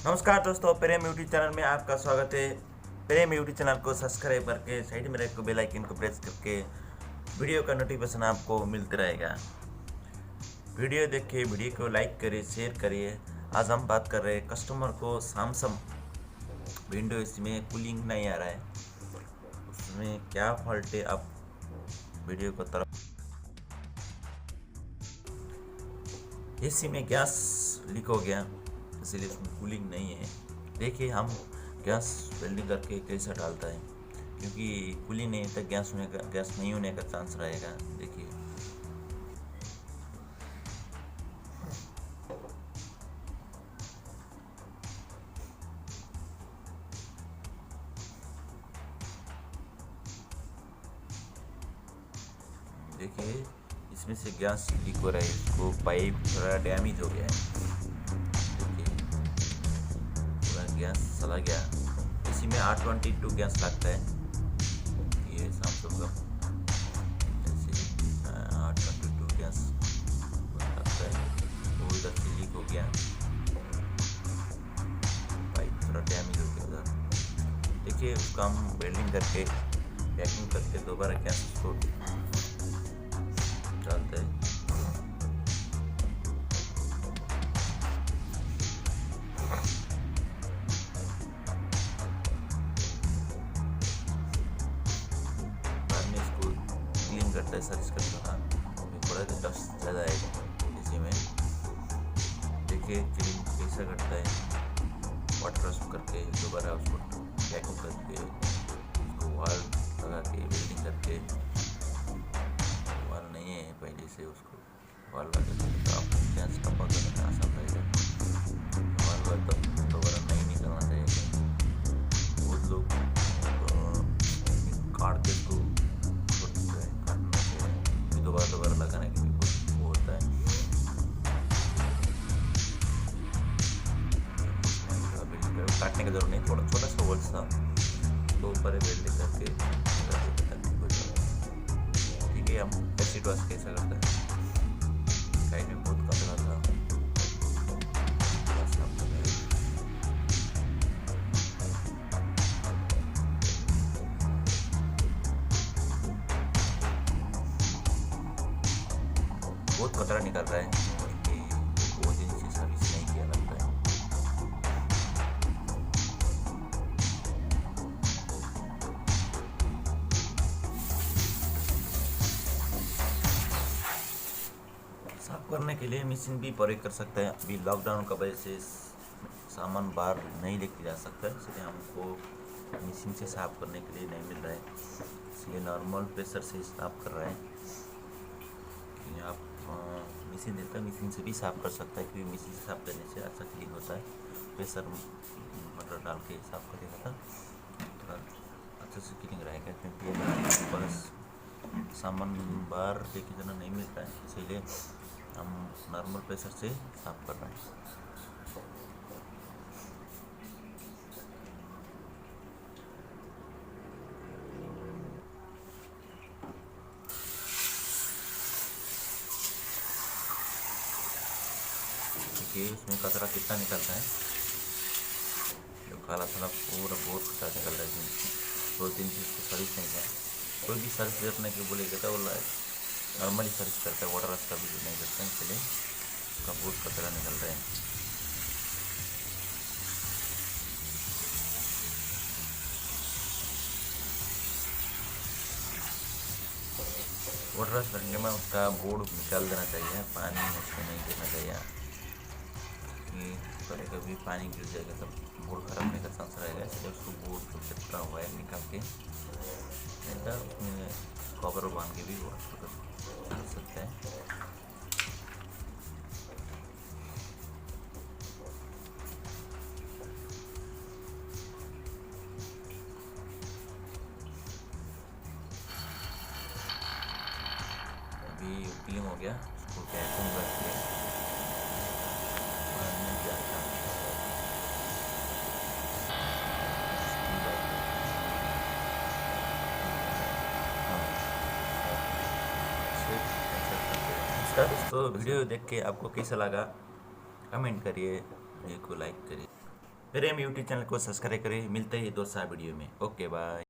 नमस्कार दोस्तों, प्रेम YouTube channel में आपका स्वागत है। प्रेम यूट्यूब चैनल को सब्सक्राइब करके साइड में रखे बेल आइकन को प्रेस करके वीडियो का नोटिफिकेशन आपको मिलता रहेगा। वीडियो देखिए, वीडियो को लाइक करिए, शेयर करिए। आज हम बात कर रहे हैं कस्टमर को सैमसंग विंडो इसमें कूलिंग नहीं आ रहा है, उसमें क्या फॉल्ट है। आप वीडियो को तरफ एसी में गैस लीक हो गया, इसलिए उसमें कूलिंग नहीं है। देखिए हम गैस वेल्डिंग करके कैसे डालता है, क्योंकि कूलिंग नहीं तक गैस नहीं होने का चांस रहेगा। देखिए देखिए इसमें से गैस लीक हो रहा है, इसको पाइप थोड़ा डैमेज हो गया है। देखिए पूरा गैस चला गया। इसी में 822 गैस लगता है, ये सैमसंग का 822 गैस लगता है। वो इधर से लीक हो गया, पाइप थोड़ा डैमेज हो गया उधर। देखिए उसका हम वेल्डिंग करके पैकिंग करके दोबारा गैस उसको डालते हैं। बाद में इसको क्लीन करता है, सर्च करता है, थोड़ा डस्ट ज़्यादा है इसी में। देखिए क्लीन कैसा करता है, वाटर रस्ट करके दोबारा उसको पैकिंग करके उसको वाल लगा के वेल्डिंग करके। वाल नहीं है पहले से, उसको वाल लगा के तो आप गैस का पकड़ने में आसान रहेगा। वाल तो दोबारा नहीं निकलना चाहिए। बहुत लोग काट के तो काटना चाहिए, दोबारा लगाने के भी बहुत वो होता है। काटने की जरूरत नहीं, थोड़ा छोटा सा होल था तो ऊपर वेल्डिंग करके ठीक हो जाएगा। ठीक है, हम एसिड वॉश कैसा करते हैं, साइड में बहुत कचरा था। बहुत कचरा निकल रहा है, वो दिन से सर्विस नहीं किया लगता है। साफ करने के लिए मशीन भी प्रयोग कर सकते हैं। अभी लॉकडाउन का वजह से सामान बाहर नहीं लेके जा सकता है, इसलिए हमको मशीन से साफ करने के लिए नहीं मिल रहा है, इसलिए नॉर्मल प्रेशर से साफ कर रहे हैं। कि आप मशीन देता है, मशीन से भी साफ कर सकता है, क्योंकि मशीन से साफ करने से अच्छा क्लीन होता है। प्रेशर मटर डाल के साफ करेगा था थोड़ा अच्छे से क्लीन रहेगा, क्योंकि बस सामान बाहर लेके जाना नहीं मिलता है, इसीलिए हम नॉर्मल प्रेशर से साफ कर रहे हैं। देखिए उसमें कचरा कितना निकलता है, जो काला काला पूरा बहुत कचरा निकल रहा है। 2 दिन से इसको सर्विस नहीं किया। कोई भी सर्विस करने के बोलेगा तो बोला नॉर्मली सर्विस करता है, वाटर का भी नहीं करता है, इसलिए उसका बहुत कचरा निकल रहा है। वाटर वॉश करने में उसका बोर्ड निकाल देना चाहिए, पानी उसमें नहीं गिरना चाहिए। कि कभी कभी पानी गिर जाएगा तो बोर्ड खराब होने का चांस रहेगा, इसलिए उसको बोर्ड को चिपका हुआ है निकाल के नहीं तो उसमें कवर बांध के भी वॉश कर सकते हैं। अभी क्लीन हो गया, उसको वैक्यूम करके दोस्तों वीडियो देख के आपको कैसा लगा कमेंट करिए, वीडियो को लाइक करिए। मेरे यूट्यूब चैनल को सब्सक्राइब करें। मिलते हैं दोस्त वीडियो में। Okay bye.